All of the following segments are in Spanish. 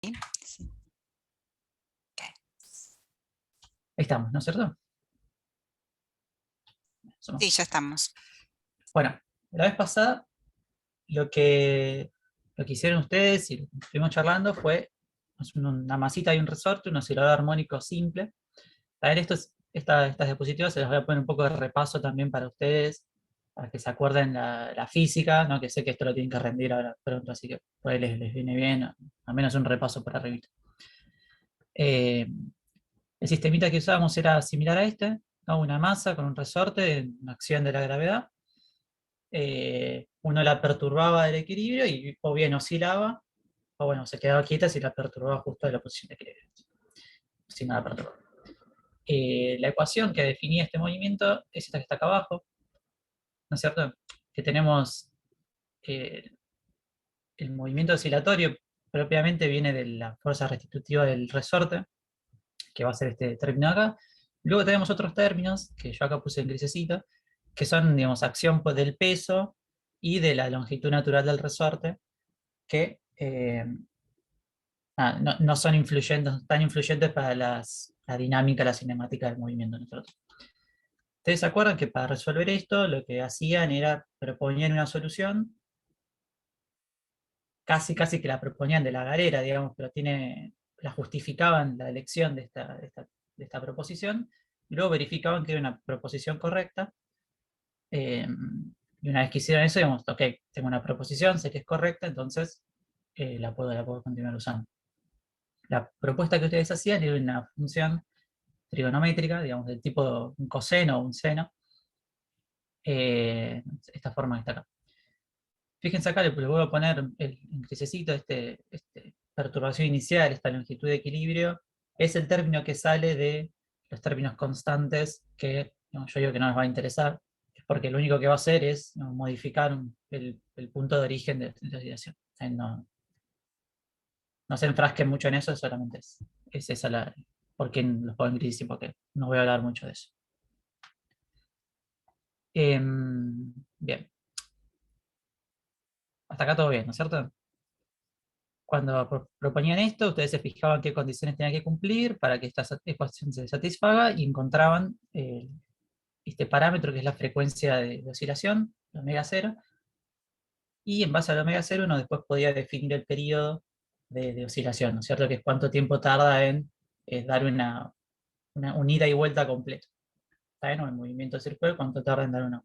Sí, sí. Ok. Ahí estamos, ¿no es cierto? Sí, ya estamos. Bueno, la vez pasada lo que, lo que hicieron ustedes y lo que estuvimos charlando fue una masita y un resorte, un oscilador armónico simple. A ver, estas diapositivas se las voy a poner un poco de repaso también para ustedes, para que se acuerden la física, ¿no? Que sé que esto lo tienen que rendir ahora pronto, así que por ahí les viene bien, al menos un repaso por arriba. El sistemita que usábamos era similar a este, ¿no? Una masa con un resorte en acción de la gravedad. Uno la perturbaba del equilibrio y o bien oscilaba, o bueno, se quedaba quieta si la perturbaba justo de la posición de equilibrio, si no la perturbaba. La ecuación que definía este movimiento es esta que está acá abajo, ¿no es cierto? Que tenemos eh, el movimiento oscilatorio propiamente viene de la fuerza restitutiva del resorte, que va a ser este término acá. Luego tenemos otros términos, que yo acá puse en grisecito, que son, digamos, acción del peso y de la longitud natural del resorte, que no son influyentes, tan influyentes para la dinámica, la cinemática del movimiento de nosotros. Ustedes se acuerdan que para resolver esto lo que hacían era proponían una solución, casi que la proponían de la galera, digamos, pero la justificaban la elección de esta proposición, y luego verificaban que era una proposición correcta, eh, y una vez que hicieron eso, digamos, ok, tengo una proposición, sé que es correcta, entonces la puedo continuar usando. La propuesta que ustedes hacían era una función trigonométrica, digamos, del tipo un coseno o un seno, esta forma que está acá. Fíjense acá, le vuelvo a poner en crucecito este perturbación inicial, esta longitud de equilibrio, es el término que sale de los términos constantes que yo digo que no nos va a interesar, es porque lo único que va a hacer es modificar el punto de origen de la oscilación. No se enfrasquen mucho en eso, solamente es esa porque los pongo en crisis, porque no voy a hablar mucho de eso. Bien, hasta acá todo bien, ¿no es cierto? Cuando proponían esto, ustedes se fijaban qué condiciones tenían que cumplir para que esta ecuación se satisfaga y encontraban este parámetro que es la frecuencia de oscilación, el omega cero, y en base al omega cero uno después podía definir el periodo de oscilación, ¿no es cierto? Que es cuánto tiempo tarda en dar una ida y vuelta completa. ¿Está bien? O el movimiento circular, cuánto tarda en dar una.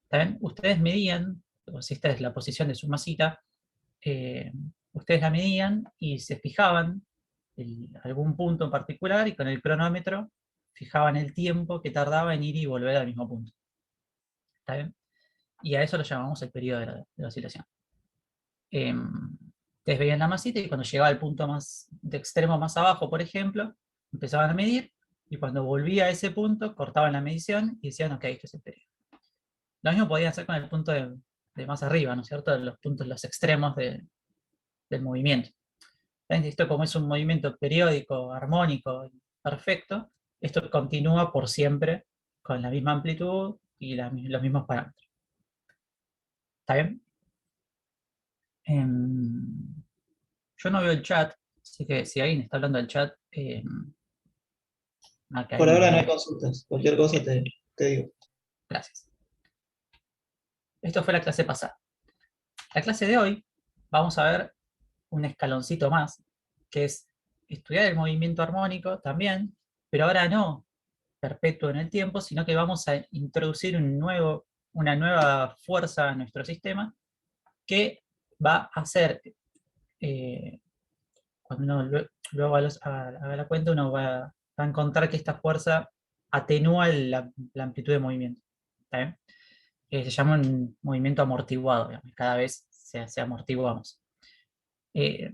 ¿Está bien? Ustedes medían, o si esta es la posición de su masita, eh, ustedes la medían y se fijaban algún punto en particular y con el cronómetro fijaban el tiempo que tardaba en ir y volver al mismo punto. ¿Está bien? Y a eso lo llamamos el periodo de la oscilación. Ustedes veían la masita y cuando llegaba al punto más de extremo más abajo, por ejemplo, empezaban a medir y cuando volvía a ese punto cortaban la medición y decían, ok, este es el periodo. Lo mismo podían hacer con el punto de más arriba, ¿no es cierto? Los puntos, los extremos del movimiento. Esto como es un movimiento periódico, armónico, perfecto, esto continúa por siempre con la misma amplitud y los mismos parámetros. ¿Está bien? Yo no veo el chat, así que si alguien está hablando del chat, que Por alguien me ahora no hay diga. consultas. Cualquier cosa te digo. Gracias. Esto fue la clase pasada. La clase de hoy vamos a ver un escaloncito más, que es estudiar el movimiento armónico también, pero ahora no perpetuo en el tiempo, sino que vamos a introducir una nueva fuerza a nuestro sistema que va a hacer, cuando uno luego haga la cuenta, uno va a encontrar que esta fuerza atenúa la amplitud de movimiento. ¿Está bien? Se llama un movimiento amortiguado, digamos, cada vez se amortiguamos. Eh,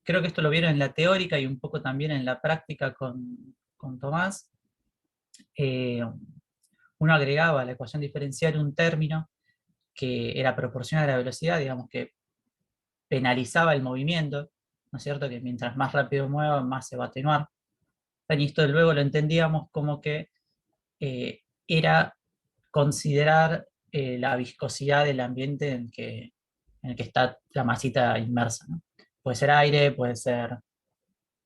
Creo que esto lo vieron en la teórica y un poco también en la práctica con Tomás. Eh, Uno agregaba a la ecuación diferencial un término que era proporcional a la velocidad, digamos que penalizaba el movimiento, ¿no es cierto? Que mientras más rápido mueva, más se va a atenuar. Y esto luego lo entendíamos como que era considerar la viscosidad del ambiente en el que está la masita inmersa, ¿no? Puede ser aire, puede ser, no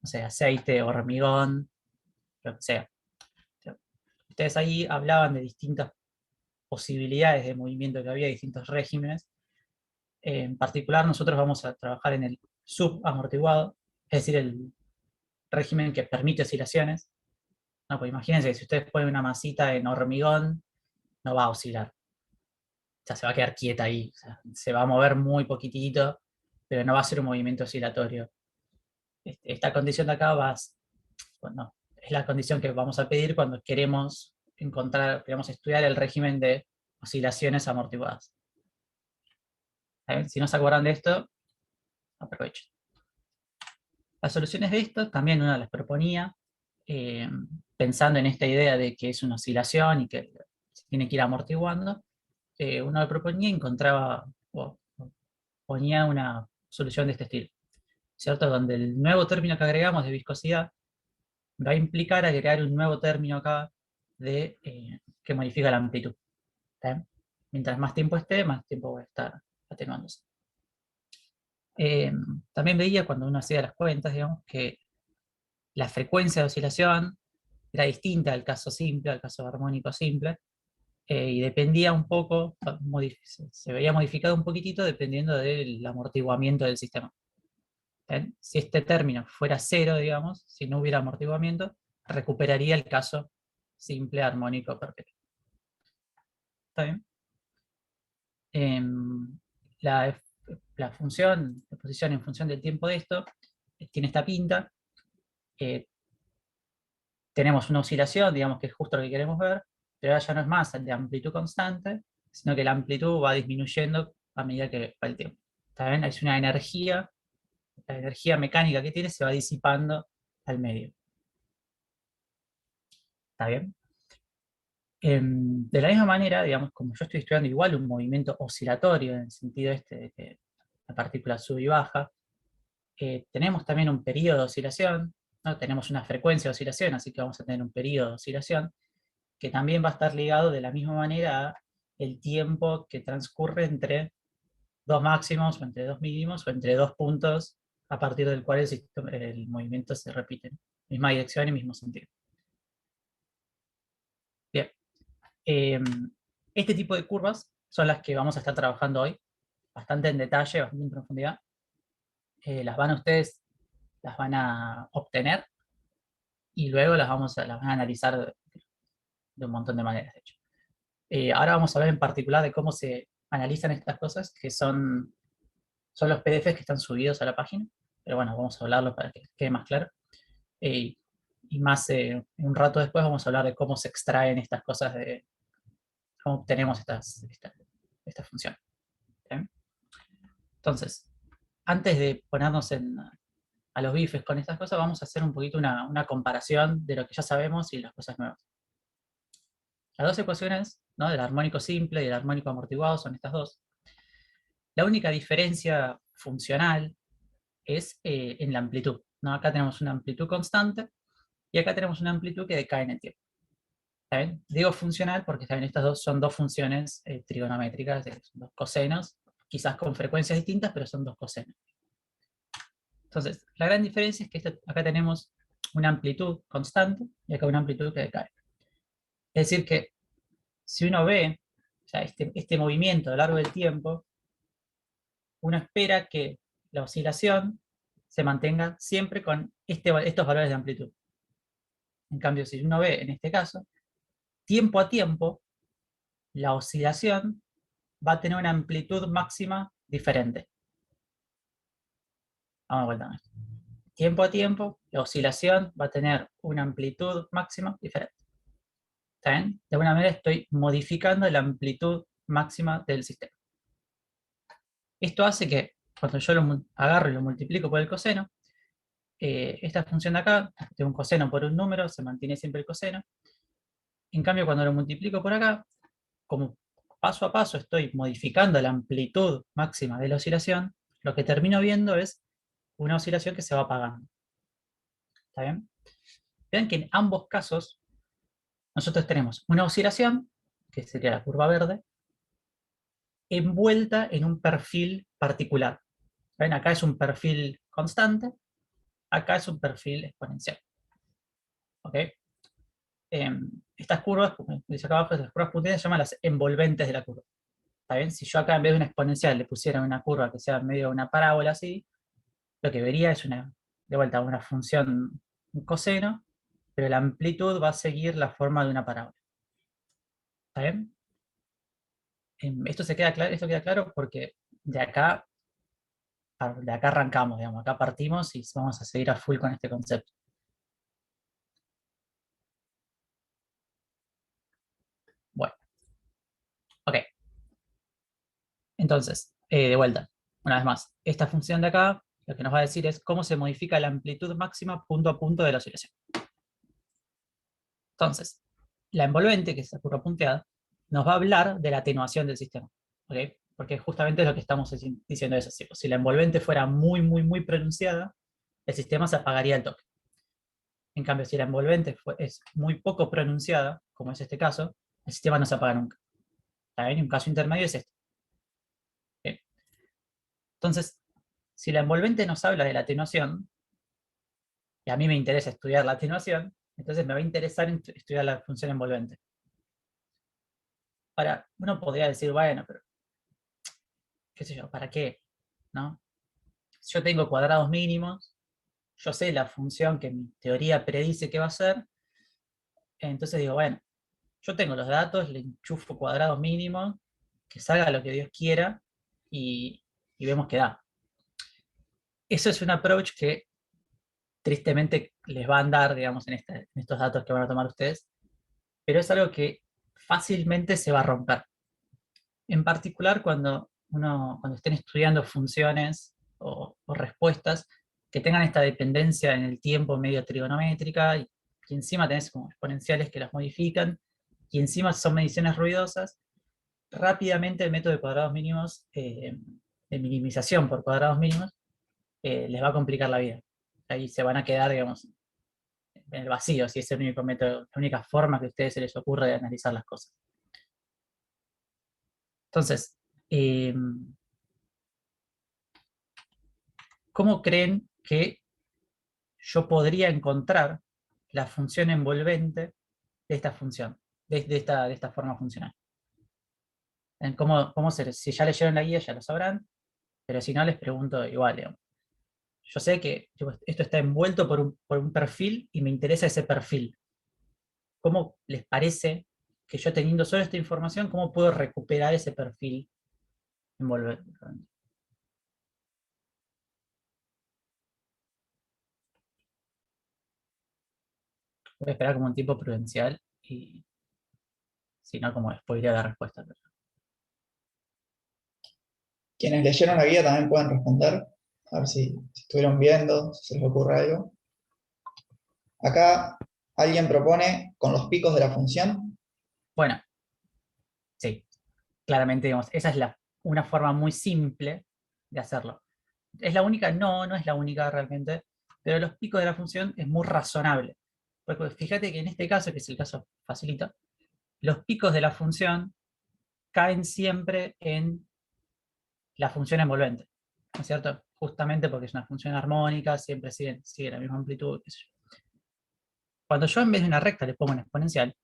sé, aceite, hormigón, lo que sea. Ustedes ahí hablaban de distintas posibilidades de movimiento que había, distintos regímenes. En particular, nosotros vamos a trabajar en el subamortiguado, es decir, el régimen que permite oscilaciones. No, pues imagínense que si ustedes ponen una masita en hormigón, no va a oscilar. O sea, se va a quedar quieta ahí. O sea, se va a mover muy poquitito, pero no va a ser un movimiento oscilatorio. Esta condición de acá bueno, es la condición que vamos a pedir cuando queremos estudiar el régimen de oscilaciones amortiguadas. Si no se acuerdan de esto, aprovechen. Las soluciones de esto también uno las proponía, pensando en esta idea de que es una oscilación y que se tiene que ir amortiguando. Uno lo proponía y encontraba, o ponía una solución de este estilo, ¿cierto? Donde el nuevo término que agregamos de viscosidad va a implicar agregar un nuevo término acá que modifica la amplitud. ¿Está? Mientras más tiempo esté, más tiempo va a estar atenuándose. También veía cuando uno hacía las cuentas, digamos, que la frecuencia de oscilación era distinta al caso simple, al caso armónico simple, y dependía un poco, se veía modificado un poquitito dependiendo del amortiguamiento del sistema. ¿Bien? Si este término fuera cero, digamos, si no hubiera amortiguamiento, recuperaría el caso simple armónico perpetuo. ¿Está bien? La función de posición en función del tiempo de esto tiene esta pinta. Tenemos una oscilación, digamos que es justo lo que queremos ver, pero ahora ya no es más de amplitud constante, sino que la amplitud va disminuyendo a medida que va el tiempo. ¿Está bien? Es una energía, la energía mecánica que tiene se va disipando al medio. ¿Está bien? De la misma manera, digamos, como yo estoy estudiando igual un movimiento oscilatorio, en el sentido este de que la partícula sube y baja, tenemos también un periodo de oscilación, ¿no? Tenemos una frecuencia de oscilación, así que vamos a tener un periodo de oscilación, que también va a estar ligado de la misma manera a el tiempo que transcurre entre dos máximos, o entre dos mínimos, o entre dos puntos, a partir del cual el movimiento se repite. Misma dirección y mismo sentido. Bien. Este tipo de curvas son las que vamos a estar trabajando hoy, bastante en detalle, bastante en profundidad. Las van a obtener y luego las van a analizar de un montón de maneras, de hecho. Ahora vamos a ver en particular de cómo se analizan estas cosas, que son los PDFs que están subidos a la página, pero bueno, vamos a hablarlo para que quede más claro. Y más un rato después vamos a hablar de cómo se extraen estas cosas, de cómo obtenemos esta función. ¿Bien? Entonces, antes de ponernos a los bifes con estas cosas, vamos a hacer un poquito una comparación de lo que ya sabemos y las cosas nuevas. Las dos ecuaciones, ¿no?, del armónico simple y del armónico amortiguado son estas dos. La única diferencia funcional es en la amplitud, ¿no? Acá tenemos una amplitud constante y acá tenemos una amplitud que decae en el tiempo. ¿Está bien? Digo funcional porque también estas dos son dos funciones trigonométricas, son dos cosenos, quizás con frecuencias distintas, pero son dos cosenos. Entonces, la gran diferencia es que acá tenemos una amplitud constante y acá una amplitud que decae. Es decir que si uno ve, o sea, este movimiento a lo largo del tiempo, uno espera que la oscilación se mantenga siempre con estos valores de amplitud. En cambio, si uno ve en este caso, tiempo a tiempo, la oscilación va a tener una amplitud máxima diferente. Vamos a vuelta a esto. Tiempo a tiempo, la oscilación va a tener una amplitud máxima diferente. ¿Está bien? De alguna manera estoy modificando la amplitud máxima del sistema. Esto hace que cuando yo lo agarro y lo multiplico por el coseno, esta función de acá, de un coseno por un número, se mantiene siempre el coseno. En cambio, cuando lo multiplico por acá, como paso a paso estoy modificando la amplitud máxima de la oscilación, lo que termino viendo es una oscilación que se va apagando. ¿Está bien? Vean que en ambos casos nosotros tenemos una oscilación, que sería la curva verde, envuelta en un perfil particular. ¿Ven? Acá es un perfil constante, acá es un perfil exponencial. ¿Ok? Estas curvas, como dice acá abajo, estas curvas punteadas se llaman las envolventes de la curva. ¿Está bien? Si yo acá en vez de una exponencial le pusiera una curva que sea medio de una parábola así, lo que vería es de vuelta, una función, un coseno, pero la amplitud va a seguir la forma de una parábola. ¿Está bien? Esto queda claro porque de acá arrancamos, digamos, acá partimos y vamos a seguir a full con este concepto. Bueno, ok. Entonces, de vuelta, una vez más, esta función de acá lo que nos va a decir es cómo se modifica la amplitud máxima punto a punto de la oscilación. Entonces, la envolvente, que es la curva punteada, nos va a hablar de la atenuación del sistema. ¿Ok? Porque justamente es lo que estamos diciendo eso. Si la envolvente fuera muy, muy, muy pronunciada, el sistema se apagaría al toque. En cambio, si la envolvente es muy poco pronunciada, como es este caso, el sistema no se apaga nunca. ¿Está bien? Un caso intermedio es este. Bien. Entonces, si la envolvente nos habla de la atenuación, y a mí me interesa estudiar la atenuación, entonces me va a interesar estudiar la función envolvente. Ahora, uno podría decir, bueno, pero, qué sé yo, ¿para qué? ¿No? Yo tengo cuadrados mínimos, yo sé la función que mi teoría predice que va a ser, entonces digo, bueno, yo tengo los datos, le enchufo cuadrados mínimos, que salga lo que Dios quiera, y vemos que da. Eso es un approach que tristemente les va a andar, digamos, en estos datos que van a tomar ustedes, pero es algo que fácilmente se va a romper. En particular cuando estén estudiando funciones o respuestas que tengan esta dependencia en el tiempo medio trigonométrica, y encima tenés como exponenciales que las modifican, y encima son mediciones ruidosas, rápidamente el método de cuadrados mínimos, de minimización por cuadrados mínimos, les va a complicar la vida. Ahí se van a quedar, digamos, en el vacío, si es el único método, la única forma que a ustedes se les ocurre de analizar las cosas. Entonces, ¿cómo creen que yo podría encontrar la función envolvente de esta función, de esta forma funcional? Si ya leyeron la guía ya lo sabrán, pero si no les pregunto igual, digamos. Yo sé que esto está envuelto por un perfil y me interesa ese perfil. ¿Cómo les parece que yo teniendo solo esta información, cómo puedo recuperar ese perfil envolvente? Voy a esperar como un tiempo prudencial y si no, como spoiler la respuesta. Quienes leyeron la guía también pueden responder, a ver si estuvieron viendo, si se les ocurre algo. Acá alguien propone con los picos de la función. Bueno, sí, claramente, digamos, esa es una forma muy simple de hacerlo. ¿Es la única? No, no es la única realmente, pero los picos de la función es muy razonable. Porque fíjate que en este caso, que es el caso facilito, los picos de la función caen siempre en la función envolvente, ¿no es cierto? Justamente porque es una función armónica, siempre sigue la misma amplitud, qué sé yo. Cuando yo en vez de una recta le pongo una exponencial,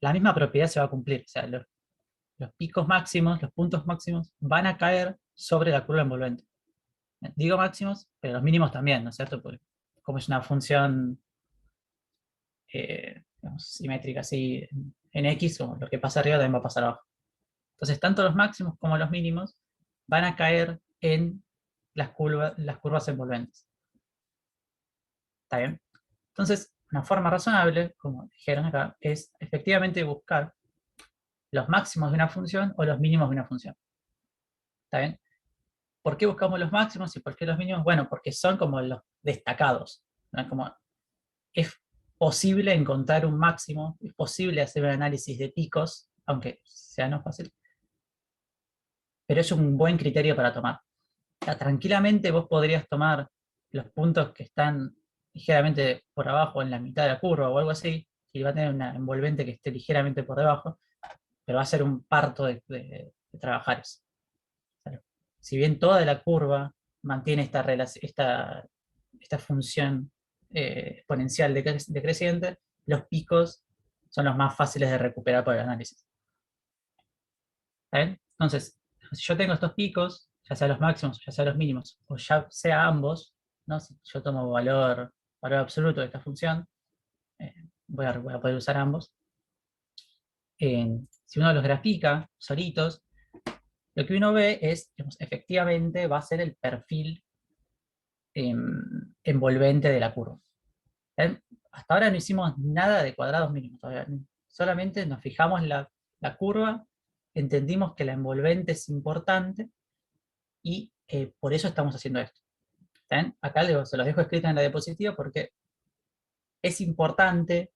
la misma propiedad se va a cumplir. O sea, los picos máximos, los puntos máximos, van a caer sobre la curva envolvente. Digo máximos, pero los mínimos también, ¿no es cierto? Porque como es una función digamos, simétrica así en X, o lo que pasa arriba también va a pasar abajo. Entonces, tanto los máximos como los mínimos van a caer en las curvas envolventes. ¿Está bien? Entonces, una forma razonable, como dijeron acá, es efectivamente buscar los máximos de una función o los mínimos de una función. ¿Está bien? ¿Por qué buscamos los máximos y por qué los mínimos? Bueno, porque son como los destacados, ¿no? Como es posible encontrar un máximo, es posible hacer un análisis de picos, aunque sea no fácil, pero es un buen criterio para tomar. O sea, tranquilamente vos podrías tomar los puntos que están ligeramente por abajo en la mitad de la curva o algo así, y va a tener una envolvente que esté ligeramente por debajo, pero va a ser un parto de trabajar eso. O sea, si bien toda la curva mantiene esta función exponencial decreciente, los picos son los más fáciles de recuperar por el análisis. ¿Está bien? Entonces, si yo tengo estos picos, ya sea los máximos, ya sea los mínimos, o ya sea ambos, ¿no? Si yo tomo valor absoluto de esta función, voy a poder usar ambos. Si uno los grafica solitos, lo que uno ve es, digamos, efectivamente va a ser el perfil envolvente de la curva. Hasta ahora no hicimos nada de cuadrados mínimos, todavía. Solamente nos fijamos la curva, entendimos que la envolvente es importante y por eso estamos haciendo esto. Acá se los dejo escrito en la diapositiva porque es importante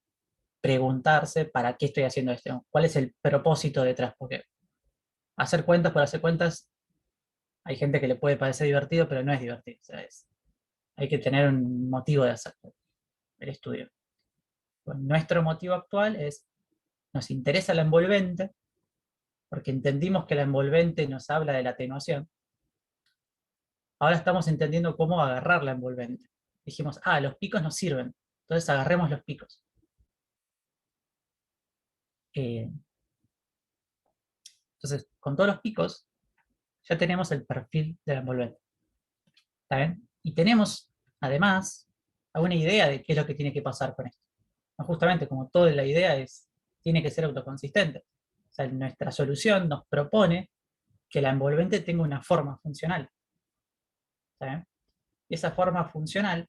preguntarse para qué estoy haciendo esto, cuál es el propósito detrás, porque hacer cuentas por hacer cuentas, hay gente que le puede parecer divertido, pero no es divertido. O sea, hay que tener un motivo de hacer el estudio. Bueno, nuestro motivo actual es, nos interesa la envolvente, porque entendimos que la envolvente nos habla de la atenuación. Ahora estamos entendiendo cómo agarrar la envolvente. Dijimos, los picos nos sirven, entonces agarremos los picos. Entonces, con todos los picos, ya tenemos el perfil de la envolvente. ¿Está bien? Y tenemos, además, alguna idea de qué es lo que tiene que pasar con esto. No, justamente, como toda la idea tiene que ser autoconsistente. O sea, nuestra solución nos propone que la envolvente tenga una forma funcional. ¿Está bien? Y esa forma funcional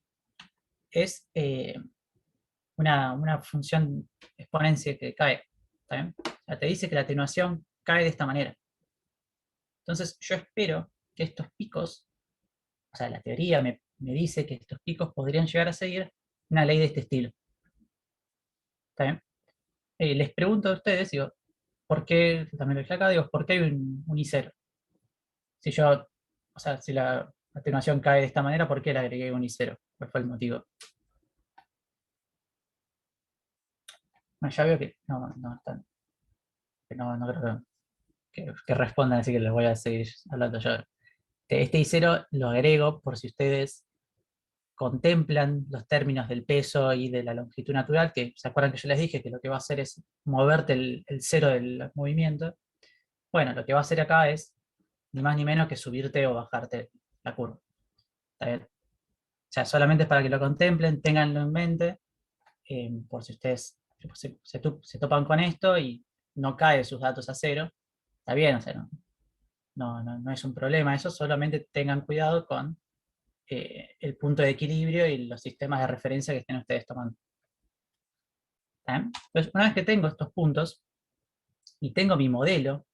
es una función exponencia que cae. ¿Está bien? O sea, te dice que la atenuación cae de esta manera. Entonces, yo espero que estos picos, o sea, la teoría me dice que estos picos podrían llegar a seguir una ley de este estilo. ¿Está bien? Les pregunto a ustedes, digo, ¿por qué, también lo dije acá, digo, ¿por qué hay un I0? Si yo, o sea, si la atenuación cae de esta manera, ¿por qué le agregué un I0? ¿Cuál fue el motivo? Bueno, ya veo que no están, que no creo que respondan, así que les voy a seguir hablando yo. Este I0 lo agrego por si ustedes contemplan los términos del peso y de la longitud natural, que se acuerdan que yo les dije que lo que va a hacer es moverte el cero del movimiento. Bueno, lo que va a hacer acá es ni más ni menos que subirte o bajarte la curva. ¿Está bien? O sea, solamente para que lo contemplen, ténganlo en mente, por si ustedes se topan con esto y no caen sus datos a cero, está bien, o sea, no es un problema eso, solamente tengan cuidado con el punto de equilibrio y los sistemas de referencia que estén ustedes tomando. Entonces, una vez que tengo estos puntos y tengo mi modelo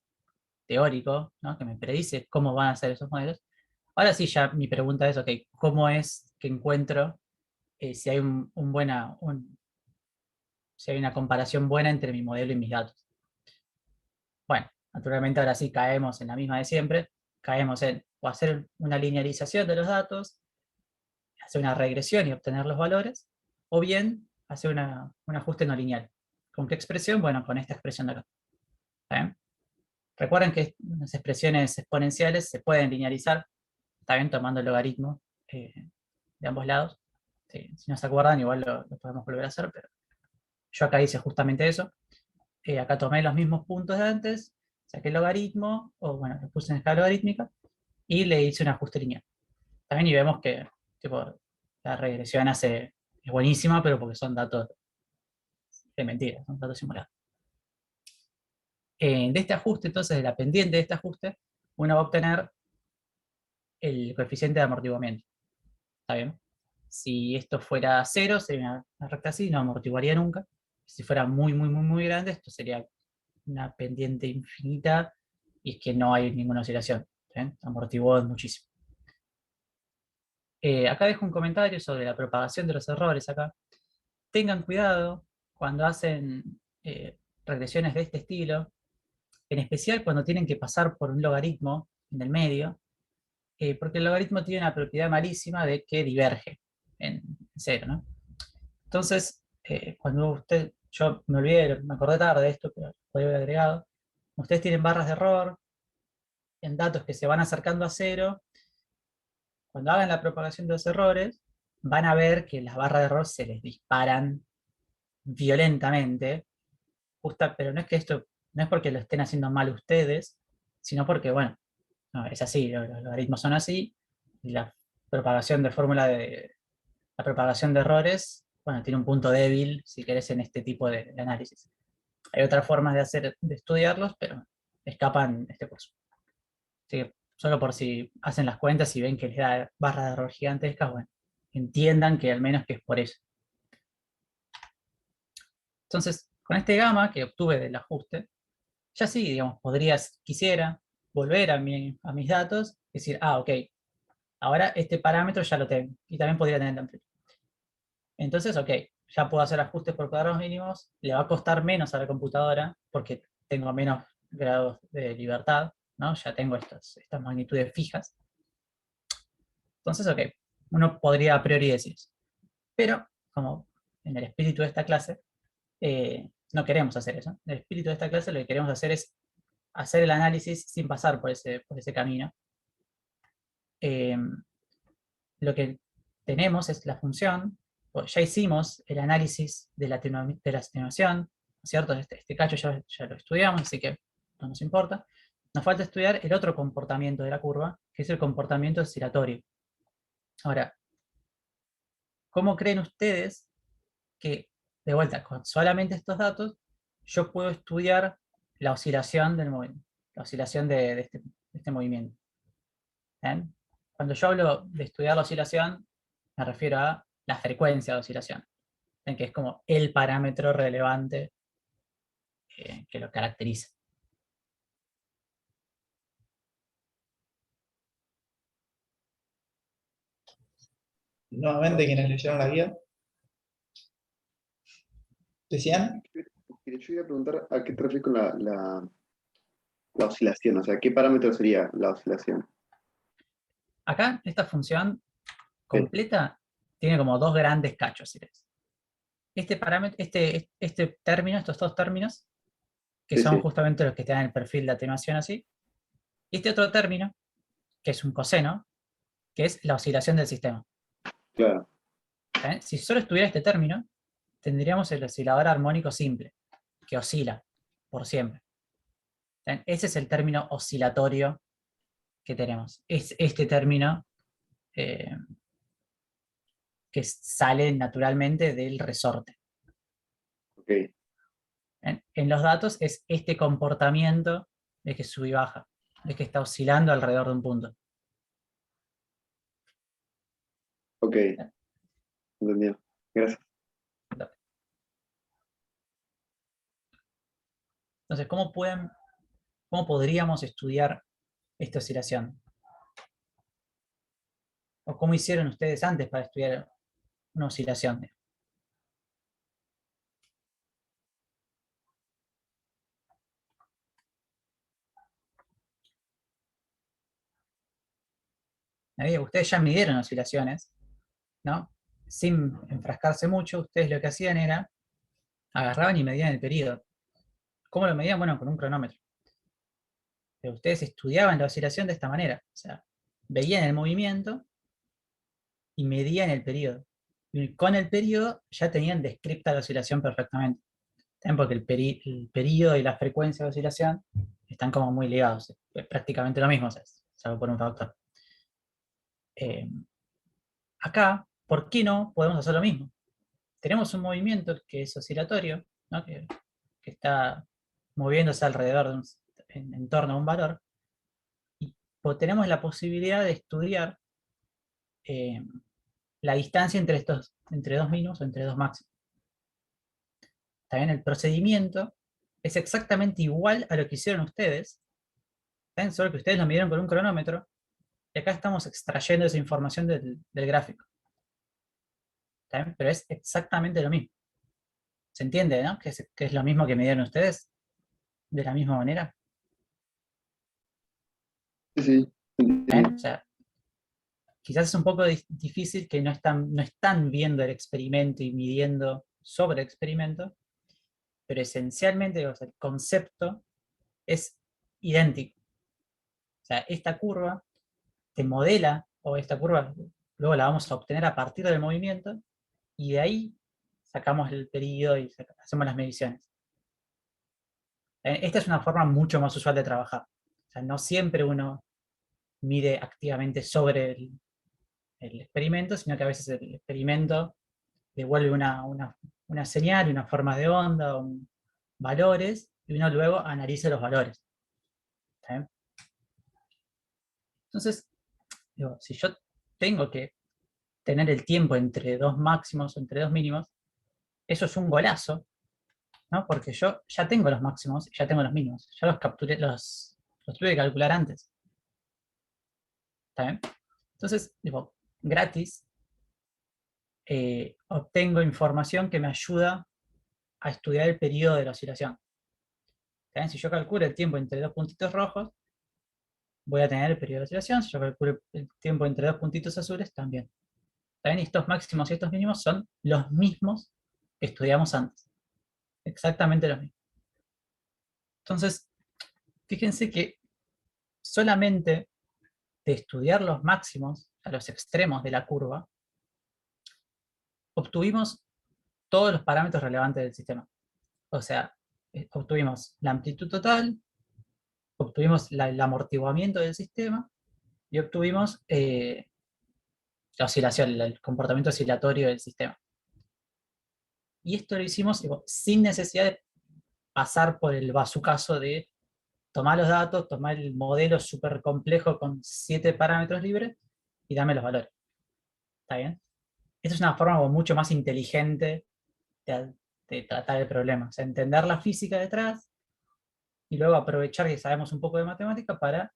teórico, ¿no?, que me predice cómo van a ser esos modelos, ahora sí ya mi pregunta es, ok, ¿cómo es que encuentro si hay si hay una comparación buena entre mi modelo y mis datos? Bueno, naturalmente ahora sí caemos en la misma de siempre, caemos en o hacer una linealización de los datos, hacer una regresión y obtener los valores, o bien hacer un ajuste no lineal. ¿Con qué expresión? Bueno, con esta expresión de acá. ¿Bien? Recuerden que las expresiones exponenciales se pueden linealizar, también tomando el logaritmo de ambos lados. Sí, si no se acuerdan, igual lo podemos volver a hacer, pero yo acá hice justamente eso. Acá tomé los mismos puntos de antes, saqué el logaritmo, o bueno, lo puse en escala logarítmica, y le hice un ajuste lineal. También y vemos que tipo, la regresión es buenísima, pero porque son datos de mentira, son datos simulados. De este ajuste, entonces, de la pendiente de este ajuste, uno va a obtener el coeficiente de amortiguamiento. ¿Está bien? Si esto fuera 0, sería una recta así, no amortiguaría nunca. Si fuera muy, muy, muy, muy grande, esto sería una pendiente infinita y es que no hay ninguna oscilación. Amortiguó muchísimo. Acá dejo un comentario sobre la propagación de los errores acá. Tengan cuidado cuando hacen regresiones de este estilo, en especial cuando tienen que pasar por un logaritmo en el medio, porque el logaritmo tiene una propiedad malísima de que diverge en cero, ¿no? Entonces, cuando yo me acordé tarde de esto, pero podría haber agregado, ustedes tienen barras de error en datos que se van acercando a cero, cuando hagan la propagación de los errores, van a ver que las barras de error se les disparan violentamente, pero no es que esto, no es porque lo estén haciendo mal ustedes, sino porque, bueno, no, es así, los logaritmos son así, y la propagación de la propagación de errores, bueno, tiene un punto débil, si querés, en este tipo de análisis. Hay otras formas de estudiarlos, pero escapan este curso. Así que, solo por si hacen las cuentas y ven que les da barras de error gigantescas, bueno, entiendan que al menos que es por eso. Entonces, con este gamma que obtuve del ajuste, ya sí, digamos, quisiera volver a mis datos y decir, ok, ahora este parámetro ya lo tengo, y también podría tener la amplitud. Entonces, ok, ya puedo hacer ajustes por cuadrados mínimos, le va a costar menos a la computadora, porque tengo menos grados de libertad, ¿no? Ya tengo estas magnitudes fijas. Entonces, ok, uno podría a priori decir eso. Pero, como en el espíritu de esta clase, no queremos hacer eso. En el espíritu de esta clase lo que queremos hacer es hacer el análisis sin pasar por ese camino. Lo que tenemos es la función, pues ya hicimos el análisis de la atenuación, ¿cierto? Este cacho ya lo estudiamos, así que no nos importa. Nos falta estudiar el otro comportamiento de la curva, que es el comportamiento oscilatorio. Ahora, ¿cómo creen ustedes que, de vuelta, con solamente estos datos, yo puedo estudiar la oscilación del movimiento, la oscilación de este movimiento? ¿Bien? Cuando yo hablo de estudiar la oscilación, me refiero a la frecuencia de oscilación, que es como el parámetro relevante que lo caracteriza. Nuevamente, quienes leyeron la guía. ¿Decían? Yo iba a preguntar a qué te refieres con la oscilación, o sea, ¿qué parámetro sería la oscilación? Acá, esta función completa tiene como dos grandes cachos, si ves. Este parámetro, este término, estos dos términos, que son justamente los que te dan el perfil de atenuación así, y este otro término, que es un coseno, que es la oscilación del sistema. Claro. Si solo estuviera este término, tendríamos el oscilador armónico simple, que oscila por siempre. Ese es el término oscilatorio que tenemos. Es este término que sale naturalmente del resorte. Okay. En los datos es este comportamiento de que sube y baja, de que está oscilando alrededor de un punto. Ok, entendido. Gracias. Entonces, ¿cómo podríamos estudiar esta oscilación? ¿O cómo hicieron ustedes antes para estudiar una oscilación? Ustedes ya midieron oscilaciones, ¿no? Sin enfrascarse mucho, ustedes lo que hacían era agarraban y medían el periodo. ¿Cómo lo medían? Bueno, con un cronómetro. Pero ustedes estudiaban la oscilación de esta manera. O sea, veían el movimiento y medían el periodo. Y con el periodo ya tenían descripta la oscilación perfectamente. También porque el periodo y la frecuencia de oscilación están como muy ligados. Es prácticamente lo mismo, salvo por un factor. Acá, ¿por qué no podemos hacer lo mismo? Tenemos un movimiento que es oscilatorio, ¿no? que está moviéndose alrededor en torno a un valor, y tenemos la posibilidad de estudiar la distancia entre dos mínimos o entre dos máximos. También el procedimiento es exactamente igual a lo que hicieron ustedes, ¿saben? Solo que ustedes lo midieron con un cronómetro, y acá estamos extrayendo esa información del gráfico. ¿Saben? Pero es exactamente lo mismo. ¿Se entiende, no? Que es lo mismo que midieron ustedes, de la misma manera. Sí. O sea, quizás es un poco difícil que no están viendo el experimento y midiendo sobre el experimento, pero esencialmente el concepto es idéntico. O sea, esta curva te modela o esta curva, luego la vamos a obtener a partir del movimiento, y de ahí sacamos el periodo y hacemos las mediciones. Esta es una forma mucho más usual de trabajar. O sea, no siempre uno mide activamente sobre el experimento, sino que a veces el experimento devuelve una señal, una forma de onda, valores, y uno luego analiza los valores. ¿Está bien? Entonces, digo, si yo tengo que tener el tiempo entre dos máximos o entre dos mínimos, eso es un golazo, ¿no? Porque yo ya tengo los máximos y ya tengo los mínimos. Ya los capturé, los tuve que calcular antes. ¿Está bien? Entonces, digo, gratis, obtengo información que me ayuda a estudiar el periodo de la oscilación. ¿Está bien? Si yo calculo el tiempo entre dos puntitos rojos, voy a tener el periodo de oscilación. Si yo calculo el tiempo entre dos puntitos azules, también. ¿Está bien? Y estos máximos y estos mínimos son los mismos que estudiamos antes. Exactamente los mismos. Entonces, fíjense que solamente de estudiar los máximos a los extremos de la curva, obtuvimos todos los parámetros relevantes del sistema. O sea, obtuvimos la amplitud total, obtuvimos el amortiguamiento del sistema y obtuvimos la oscilación, el comportamiento oscilatorio del sistema. Y esto lo hicimos sin necesidad de pasar por el bazucazo de tomar los datos, tomar el modelo súper complejo con 7 parámetros libres y dame los valores. ¿Está bien? Esta es una forma mucho más inteligente de tratar el problema. O sea, entender la física detrás y luego aprovechar que sabemos un poco de matemática para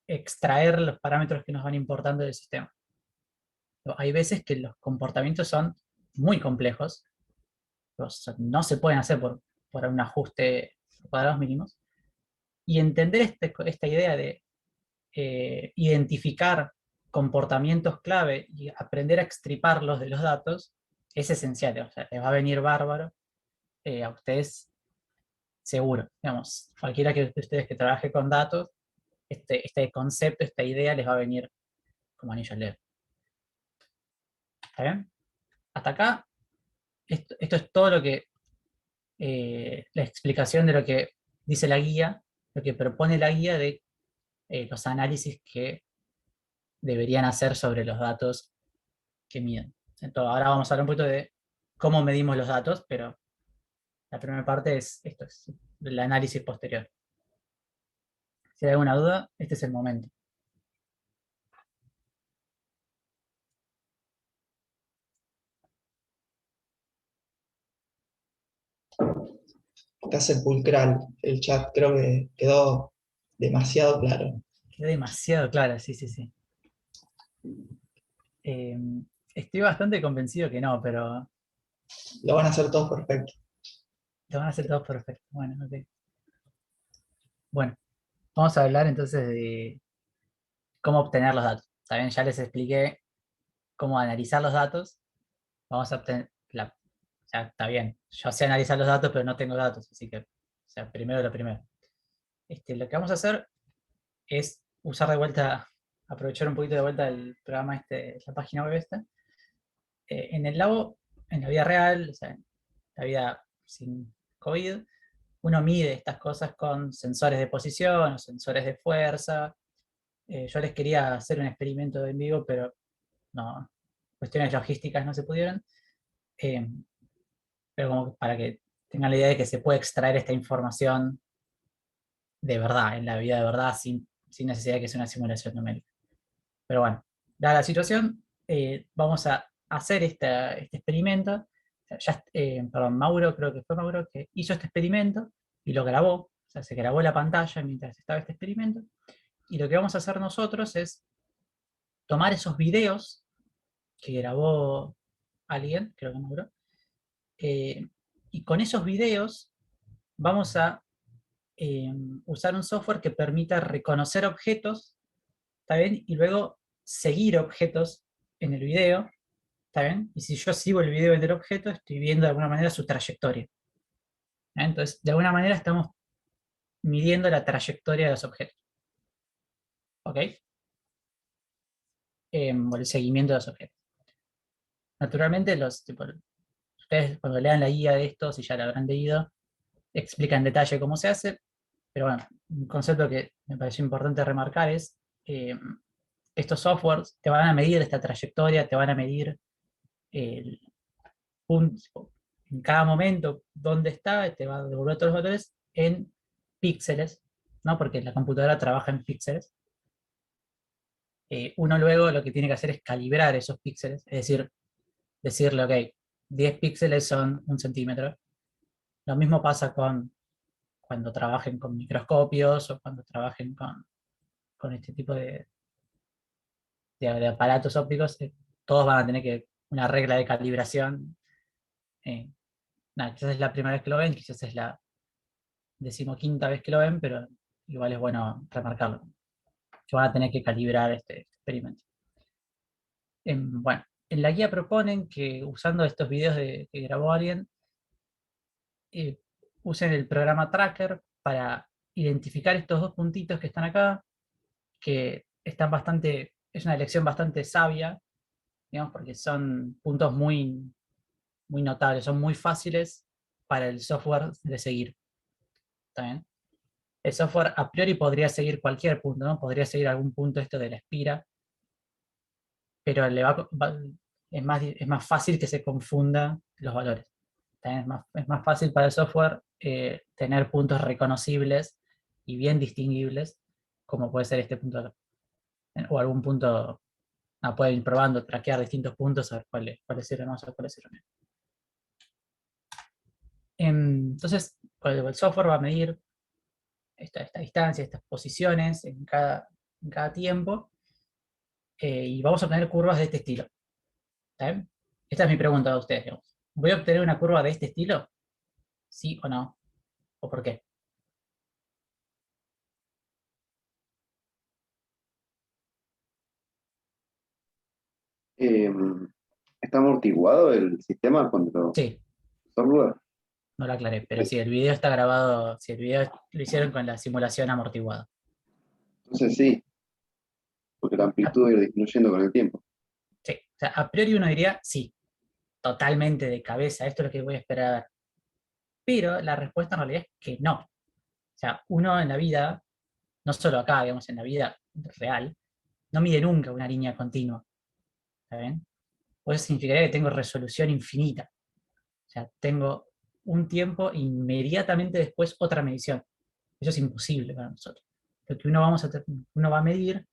extraer los parámetros que nos van importando del sistema. Hay veces que los comportamientos son muy complejos, no se pueden hacer por un ajuste por cuadrados mínimos, y entender esta idea de identificar comportamientos clave y aprender a extriparlos de los datos es esencial. O sea, les va a venir bárbaro a ustedes seguro. Digamos, cualquiera de ustedes que trabaje con datos, este concepto, esta idea les va a venir como anillo al dedo. ¿Está bien? Hasta acá, esto es todo lo que, la explicación de lo que dice la guía, lo que propone la guía de los análisis que deberían hacer sobre los datos que miden. Entonces, ahora vamos a hablar un poquito de cómo medimos los datos, pero la primera parte es esto, es el análisis posterior. Si hay alguna duda, este es el momento. Está sepulcral el chat, creo que quedó demasiado claro. Quedó demasiado clara, sí. Estoy bastante convencido que no, pero Lo van a hacer todos perfecto. lo van a hacer todos perfecto. Bueno, ok. Bueno, vamos a hablar entonces de cómo obtener los datos. También ya les expliqué cómo analizar los datos. Vamos a obtener, o sea, está bien, yo sé analizar los datos, pero no tengo datos, así que, o sea, primero lo primero. Lo que vamos a hacer es usar de vuelta, aprovechar un poquito de vuelta el programa la página web esta. En el labo, en la vida real, o sea, en la vida sin COVID, uno mide estas cosas con sensores de posición o sensores de fuerza. Yo les quería hacer un experimento en vivo, pero no, cuestiones logísticas no se pudieron. Pero como para que tengan la idea de que se puede extraer esta información de verdad, en la vida de verdad, sin necesidad de que sea una simulación numérica. Pero bueno, dada la situación, vamos a hacer este experimento. Perdón, Mauro, creo que fue Mauro, que hizo este experimento y lo grabó. O sea, se grabó la pantalla mientras estaba este experimento. Y lo que vamos a hacer nosotros es tomar esos videos que grabó alguien, creo que Mauro, y con esos videos vamos a usar un software que permita reconocer objetos, ¿está bien? Y luego seguir objetos en el video, ¿está bien? Y si yo sigo el video del objeto, estoy viendo de alguna manera su trayectoria. Entonces, de alguna manera estamos midiendo la trayectoria de los objetos. ¿Ok? o el seguimiento de los objetos. Naturalmente, ustedes cuando lean la guía de esto, si ya la habrán leído, explica en detalle cómo se hace, pero bueno, un concepto que me pareció importante remarcar es estos softwares te van a medir esta trayectoria, te van a medir el punto, en cada momento dónde está, te va a devolver todos los valores en píxeles, ¿no? Porque la computadora trabaja en píxeles. Uno luego lo que tiene que hacer es calibrar esos píxeles, es decir, decirle, ok, 10 píxeles son 1 centímetro. Lo mismo pasa cuando trabajen con microscopios o cuando trabajen con este tipo de aparatos ópticos, todos van a tener una regla de calibración. Nada, quizás es la primera vez que lo ven, quizás es la 15ª vez que lo ven, pero igual es bueno remarcarlo. Que van a tener que calibrar este experimento. Bueno, en la guía proponen que usando estos videos que grabó alguien, usen el programa Tracker para identificar estos 2 puntitos que están acá, que están es una elección bastante sabia, digamos, porque son puntos muy, muy notables, son muy fáciles para el software de seguir. ¿Está bien? El software a priori podría seguir cualquier punto, ¿no? Podría seguir algún punto esto de la espira, pero es más fácil que se confundan los valores. Es más fácil para el software tener puntos reconocibles y bien distinguibles, como puede ser este punto acá. O algún punto, pueden ir probando, traquear distintos puntos, a ver cuáles sirven más o cuáles sirven menos. Entonces, el software va a medir esta distancia, estas posiciones en cada tiempo, y vamos a obtener curvas de este estilo. ¿Está bien? Esta es mi pregunta a ustedes, digamos. ¿Voy a obtener una curva de este estilo? ¿Sí o no? ¿O por qué? Eh, ¿Está amortiguado el sistema cuando Sí, software? no lo aclaré, pero sí, el video está grabado, sí, el video lo hicieron con la simulación amortiguada. Entonces sí, porque la amplitud va a ir disminuyendo con el tiempo. Sí, o sea, a priori uno diría, sí, totalmente de cabeza, esto es lo que voy a esperar a ver. Pero la respuesta en realidad es que no. O sea, uno en la vida, no solo acá, digamos, en la vida real, no mide nunca una línea continua. ¿Está bien? Pues eso significaría que tengo resolución infinita. O sea, tengo un tiempo inmediatamente después otra medición. Eso es imposible para nosotros. Lo que uno va a medir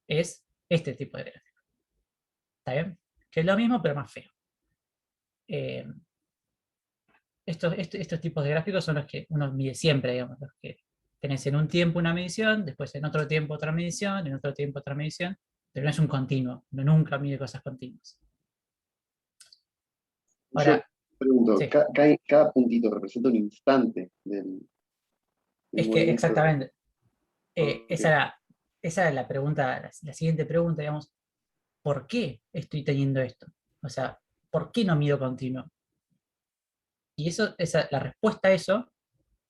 es este tipo de gráfico. ¿Está bien? Que es lo mismo, pero más feo. Estos tipos de gráficos son los que uno mide siempre, digamos, los que tenés en un tiempo una medición, después en otro tiempo otra medición, en otro tiempo otra medición, pero no es un continuo, uno nunca mide cosas continuas. Yo Ahora, pregunto, sí, cada puntito representa un instante del es que movimiento. exactamente, Ok. esa es la pregunta, la siguiente pregunta, digamos, ¿por qué estoy teniendo esto? O sea, ¿por qué no mido continuo? Y la respuesta a eso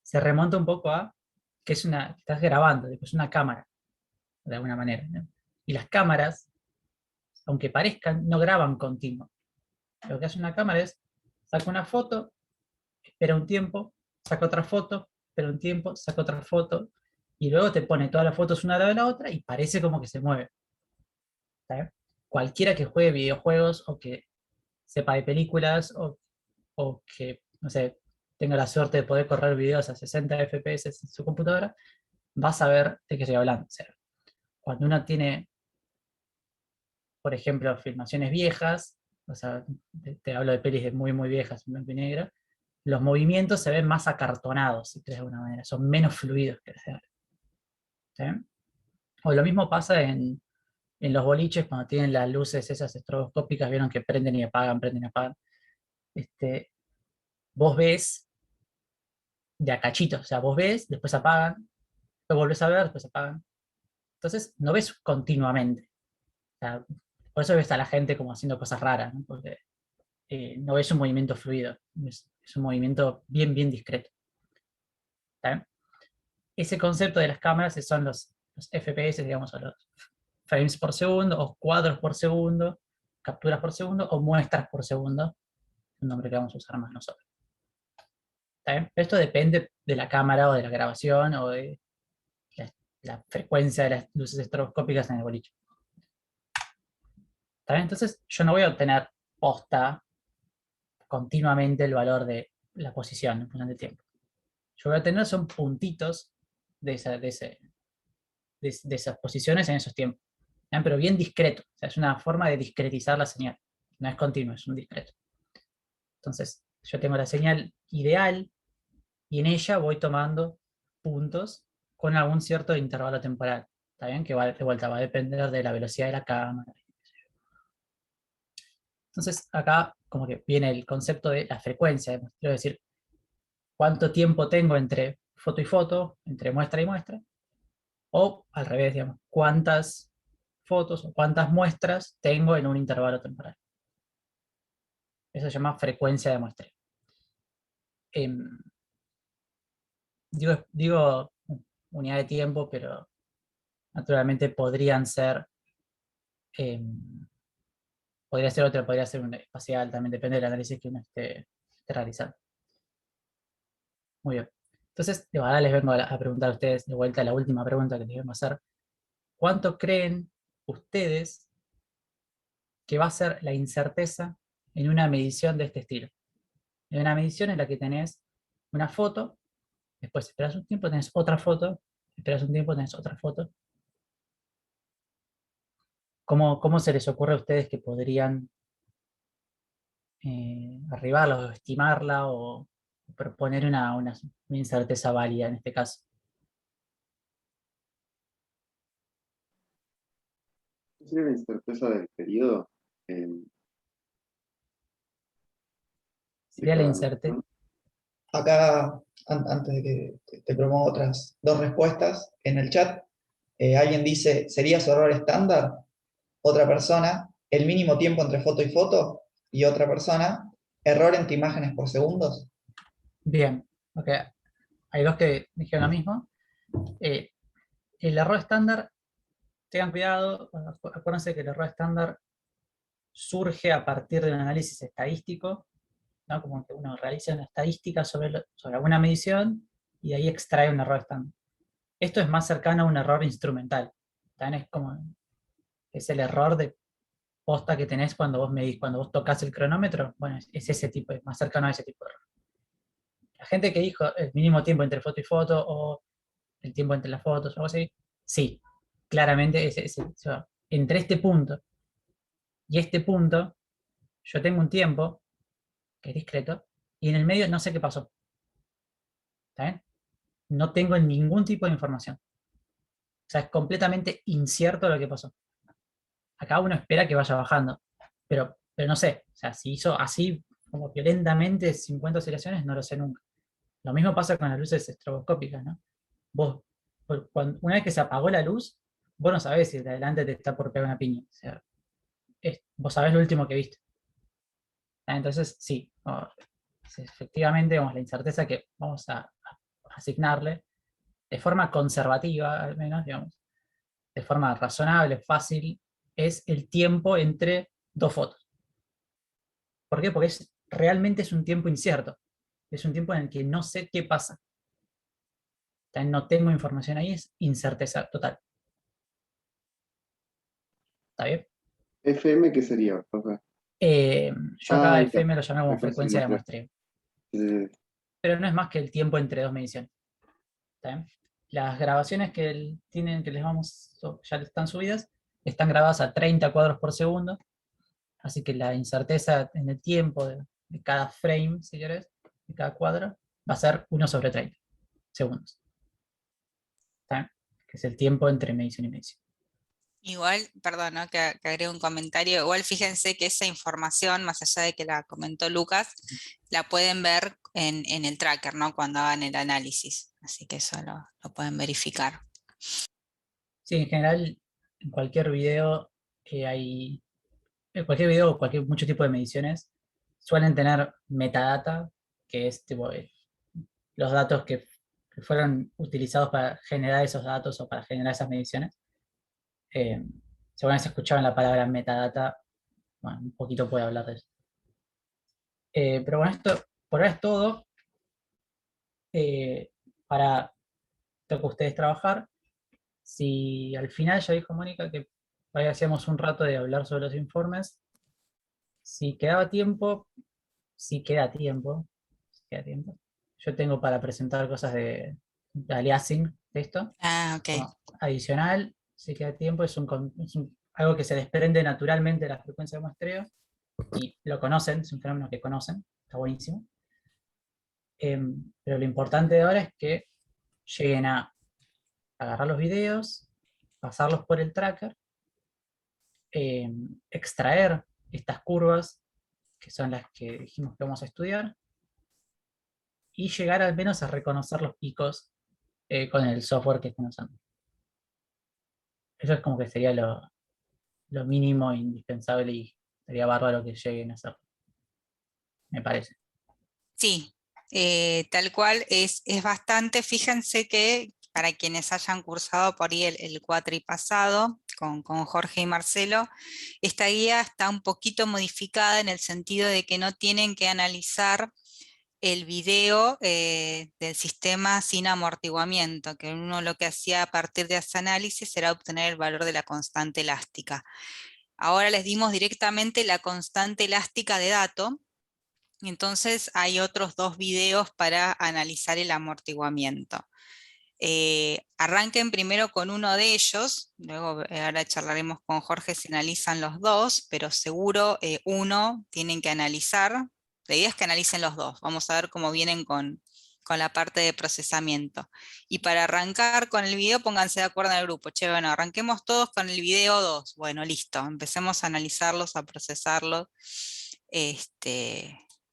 se remonta un poco a que estás grabando, que es una cámara, de alguna manera, ¿no? Y las cámaras, aunque parezcan, no graban continuo. Lo que hace una cámara es, saca una foto, espera un tiempo, saca otra foto, espera un tiempo, saca otra foto, y luego te pone todas las fotos una al lado de la otra y parece como que se mueve. ¿Sabes? Cualquiera que juegue videojuegos o que sepa de películas o que, no sé, tenga la suerte de poder correr videos a 60 FPS en su computadora, va a saber de qué estoy hablando. O sea, cuando uno tiene, por ejemplo, filmaciones viejas, o sea, te hablo de pelis de muy, muy viejas, en blanco y negro, los movimientos se ven más acartonados, si crees de alguna manera, son menos fluidos que se ¿sí? O lo mismo pasa en los boliches cuando tienen las luces esas estroboscópicas, vieron que prenden y apagan. Vos ves de a cachitos, o sea, vos ves, después apagan, después volvés a ver, después apagan. Entonces, no ves continuamente. O sea, por eso ves a la gente como haciendo cosas raras, ¿no? Porque no ves un movimiento fluido, es un movimiento bien, bien discreto. ¿Está bien? Ese concepto de las cámaras son los FPS, digamos, o frames por segundo, o cuadros por segundo, capturas por segundo, o muestras por segundo, un nombre que vamos a usar más nosotros. ¿Está bien? Esto depende de la cámara o de la grabación o de la frecuencia de las luces estroboscópicas en el boliche. ¿Está bien? Entonces yo no voy a obtener posta continuamente el valor de la posición en función del tiempo. Yo voy a tener son puntitos de esas posiciones en esos tiempos. ¿Bien? Pero bien discreto. O sea, es una forma de discretizar la señal. No es continuo, es un discreto. Entonces, yo tengo la señal ideal y en ella voy tomando puntos con algún cierto intervalo temporal. ¿Está bien? Que va, de vuelta va a depender de la velocidad de la cámara. Entonces, acá como que viene el concepto de la frecuencia. Quiero decir, cuánto tiempo tengo entre foto y foto, entre muestra y muestra, o al revés, digamos, cuántas fotos o cuántas muestras tengo en un intervalo temporal. Eso se llama frecuencia de muestreo. Digo unidad de tiempo, pero naturalmente podría ser otra, podría ser una espacial, también depende del análisis que uno esté realizando. Muy bien. Entonces, ahora les vengo a preguntar a ustedes de vuelta la última pregunta que les vengo a hacer. ¿Cuánto creen ustedes que va a ser la incerteza en una medición de este estilo? En una medición en la que tenés una foto, después esperas un tiempo, tenés otra foto, esperas un tiempo, tenés otra foto. ¿Cómo se les ocurre a ustedes que podrían arribarla o estimarla o proponer una incerteza válida en este caso? ¿Sería la incerteza del periodo? Sería la incerteza. Acá, antes de que te proponga otras dos respuestas, en el chat alguien dice, ¿sería su error estándar? Otra persona, el mínimo tiempo entre foto y foto, y otra persona, error entre imágenes por segundos. Bien, ok. Hay dos que dijeron lo mismo. El error estándar, tengan cuidado, acuérdense que el error estándar surge a partir de un análisis estadístico, ¿no? Como que uno realiza una estadística sobre alguna medición y de ahí extrae un error estándar. Esto es más cercano a un error instrumental. También es el error de posta que tenés cuando vos medís, cuando vos tocas el cronómetro. Bueno, es ese tipo, es más cercano a ese tipo de error. La gente que dijo el mínimo tiempo entre foto y foto o el tiempo entre las fotos o algo así, sí, claramente entre este punto y este punto, yo tengo un tiempo que es discreto y en el medio no sé qué pasó. ¿Está bien? No tengo ningún tipo de información. O sea, es completamente incierto lo que pasó. Acá uno espera que vaya bajando, pero no sé. O sea, si hizo así como violentamente 50 oscilaciones, no lo sé nunca. Lo mismo pasa con las luces estroboscópicas, ¿no? Vos, una vez que se apagó la luz, vos no sabés si de adelante te está por pegar una piña. O sea, vos sabés lo último que viste. Entonces, sí, efectivamente, la incerteza que vamos a asignarle, de forma conservativa al menos, digamos, de forma razonable, fácil, es el tiempo entre dos fotos. ¿Por qué? Porque realmente es un tiempo incierto. Es un tiempo en el que no sé qué pasa. No tengo información ahí, es incerteza total. ¿Está bien? ¿FM qué sería, profe? Yo acá Ahí está. FM lo llamé como Acá sí frecuencia de muestra. muestreo. Eh, Pero no es más que el tiempo entre dos mediciones. ¿Está bien? Las grabaciones que tienen, que les vamos, ya están subidas, están grabadas a 30 cuadros por segundo. Así que la incerteza en el tiempo de cada frame, si querés, de cada cuadro, va a ser 1/30 segundos. ¿Está bien? Que es el tiempo entre medición y medición. Igual, perdón, ¿no? que agregue un comentario. Igual fíjense que esa información, más allá de que la comentó Lucas, la pueden ver en el tracker, ¿no? Cuando hagan el análisis. Así que eso lo pueden verificar. Sí, en general, en cualquier video hay. En cualquier video o mucho tipo de mediciones suelen tener metadata, que es tipo, los datos que fueron utilizados para generar esos datos o para generar esas mediciones. Seguramente se escuchaban la palabra metadata, bueno, un poquito puedo hablar de eso. Pero bueno, esto por ahora es todo. Para lo que ustedes trabajar. Si al final ya dijo Mónica que hoy hacíamos un rato de hablar sobre los informes, si quedaba tiempo, si queda tiempo, si queda tiempo, yo tengo para presentar cosas de aliasing de esto, Ah, ok. como adicional, si queda tiempo, algo que se desprende naturalmente de la frecuencia de muestreo, y lo conocen, es un fenómeno que conocen, está buenísimo. Pero lo importante de ahora es que lleguen a agarrar los videos, pasarlos por el tracker, extraer estas curvas, que son las que dijimos que vamos a estudiar, y llegar al menos a reconocer los picos con el software que estén usando. Eso es como que sería lo mínimo indispensable y sería bárbaro que lleguen a hacerlo, me parece. Sí, tal cual es bastante. Fíjense que para quienes hayan cursado por ahí el cuatri pasado con Jorge y Marcelo, esta guía está un poquito modificada en el sentido de que no tienen que analizar el video del sistema sin amortiguamiento, que uno lo que hacía a partir de ese análisis era obtener el valor de la constante elástica. Ahora les dimos directamente la constante elástica de dato. Entonces hay otros 2 videos para analizar el amortiguamiento. Arranquen primero con uno de ellos, luego ahora charlaremos con Jorge si analizan los 2, pero seguro uno tienen que analizar. La idea es que analicen los 2, vamos a ver cómo vienen con la parte de procesamiento. Y para arrancar con el video, pónganse de acuerdo en el grupo. Che, bueno, arranquemos todos con el video 2. Bueno, listo, empecemos a analizarlos, a procesarlos.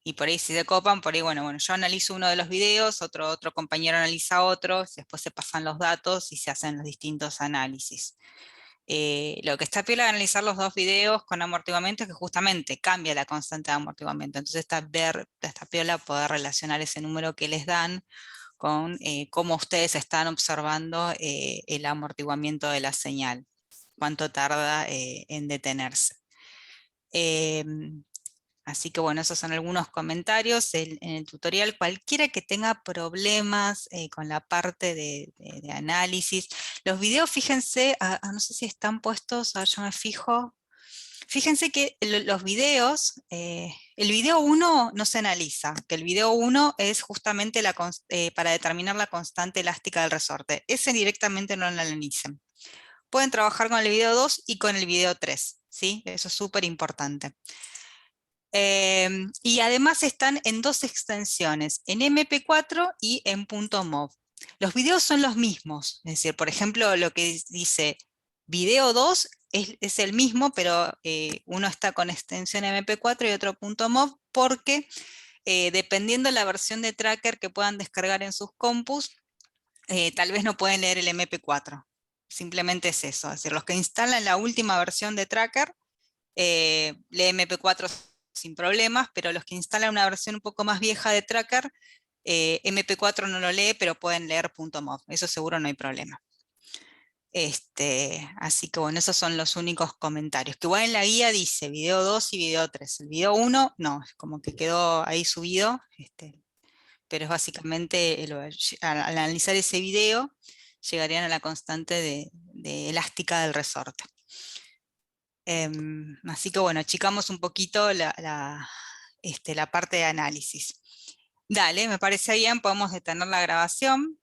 Y por ahí si se copan, por ahí, bueno, yo analizo uno de los videos, otro compañero analiza otro, después se pasan los datos y se hacen los distintos análisis. Lo que está piola de analizar los 2 videos con amortiguamiento es que justamente cambia la constante de amortiguamiento, entonces está piola poder relacionar ese número que les dan con cómo ustedes están observando el amortiguamiento de la señal, cuánto tarda en detenerse. Así que bueno, esos son algunos comentarios en el tutorial. Cualquiera que tenga problemas con la parte de análisis, los videos, fíjense, no sé si están puestos, yo me fijo. Fíjense que los videos, el video 1 no se analiza, que el video 1 es justamente para determinar la constante elástica del resorte. Ese directamente no lo analicen. Pueden trabajar con el video 2 y con el video 3, ¿sí? Eso es súper importante. Y además están en 2 extensiones, en MP4 y en .mov. Los videos son los mismos, es decir, por ejemplo, lo que dice video 2 es el mismo, pero uno está con extensión MP4 y otro .mov, porque dependiendo de la versión de tracker que puedan descargar en sus compus, tal vez no pueden leer el MP4. Simplemente es eso, es decir, los que instalan la última versión de tracker, lee MP4 sin problemas, pero los que instalan una versión un poco más vieja de tracker, MP4 no lo lee, pero pueden leer .mov, eso seguro no hay problema. Así que bueno, esos son los únicos comentarios. Que igual en la guía dice video 2 y video 3. El video 1 no, es como que quedó ahí subido, pero es básicamente, al analizar ese video, llegarían a la constante de elástica del resorte. Así que bueno, achicamos un poquito la parte de análisis. Dale, me parece bien, podemos detener la grabación.